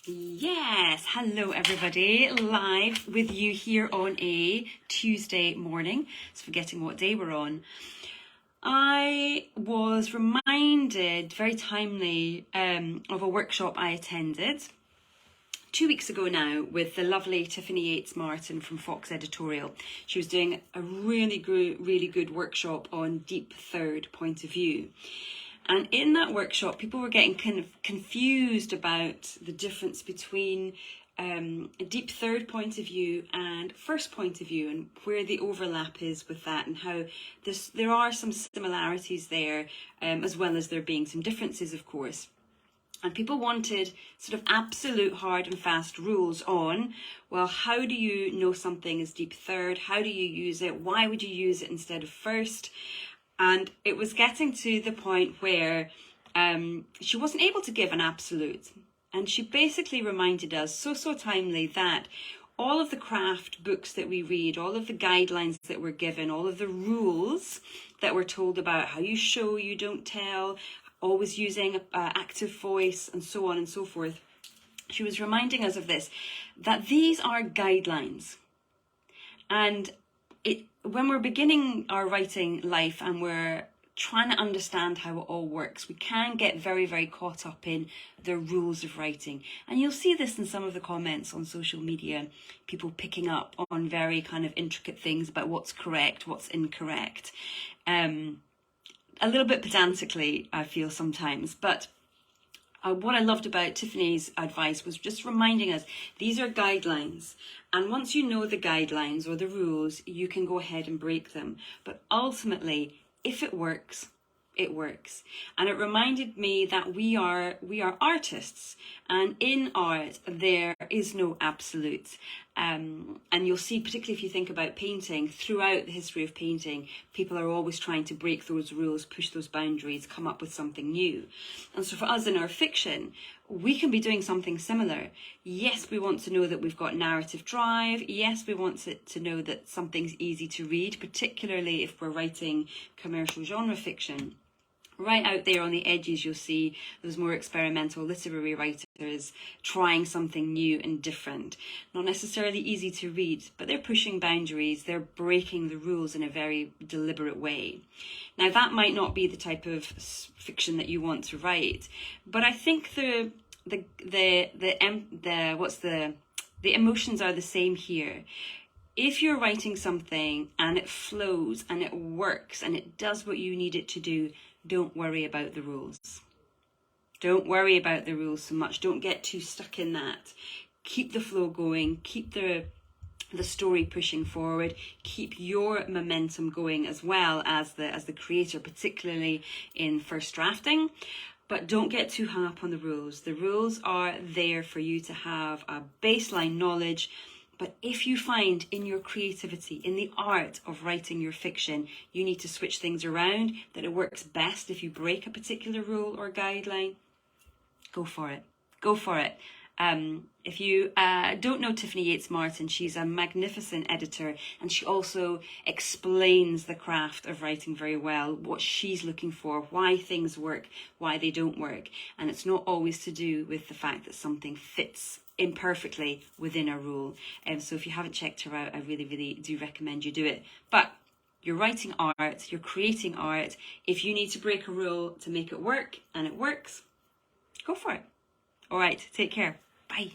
Yes, hello everybody, live with you here on a Tuesday morning. It's forgetting what day we're on. I was reminded very timely of a workshop I attended 2 weeks ago now with the lovely Tiffany Yates Martin from Fox Editorial. She was doing a really good workshop on deep third point of view. And in that workshop, people were getting kind of confused about the difference between a deep third point of view and first point of view, and where the overlap is with that, and how there are some similarities there, as well as there being some differences, of course. And people wanted sort of absolute hard and fast rules on, well, how do you know something is deep third? How do you use it? Why would you use it instead of first? And it was getting to the point where she wasn't able to give an absolute. And she basically reminded us, so timely, that all of the craft books that we read, all of the guidelines that we're given, all of the rules that we're told about how you show, you don't tell, always using active voice, and so on and so forth. She was reminding us of this, that these are guidelines. And when we're beginning our writing life and we're trying to understand how it all works, we can get very caught up in the rules of writing. And you'll see this in some of the comments on social media, people picking up on very kind of intricate things about what's correct, what's incorrect. A little bit pedantically, I feel sometimes, but what I loved about Tiffany's advice was just reminding us these are guidelines, and once you know the guidelines or the rules, you can go ahead and break them. But ultimately, if it works, it works. And it reminded me that we are artists, and in art there is no absolute. And you'll see, particularly if you think about painting, throughout the history of painting, people are always trying to break those rules, push those boundaries, come up with something new. And so for us in our fiction, we can be doing something similar. Yes, we want to know that we've got narrative drive. Yes, we want to know that something's easy to read, particularly if we're writing commercial genre fiction. Right out there on the edges, you'll see those more experimental literary writers trying something new and different. Not necessarily easy to read, but they're pushing boundaries, they're breaking the rules in a very deliberate way. Now, that might not be the type of fiction that you want to write, but I think the emotions are the same here. If you're writing something and it flows and it works and it does what you need it to do, don't worry about the rules. Don't worry about the rules so much. Don't get too stuck in that. Keep the flow going. Keep the story pushing forward. Keep your momentum going as well as the creator, particularly in first drafting. But don't get too hung up on the rules. The rules are there for you to have a baseline knowledge. But if you find in your creativity, in the art of writing your fiction, you need to switch things around, that it works best if you break a particular rule or guideline, go for it. Go for it. If you don't know Tiffany Yates Martin, she's a magnificent editor, and she also explains the craft of writing very well, what she's looking for, why things work, why they don't work. And it's not always to do with the fact that something fits imperfectly within a rule. So if you haven't checked her out, I really do recommend you do it. But you're writing art, you're creating art. If you need to break a rule to make it work, and it works, go for it. All right, take care. Bye.